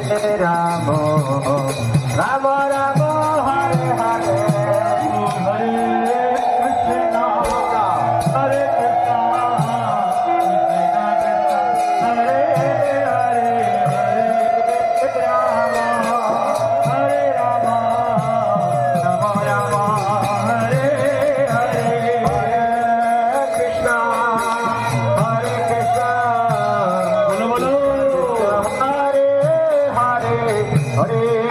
রাম রাম রাম হরে হরে হরে কৃষ্ণ হরে কৃষ্ণ হরে হরে হরে রাম হরে রাম রাম রাম হরে হরে হরে কৃষ্ণ হরে কৃষ্ণ বলো বলো হরে হরে হরে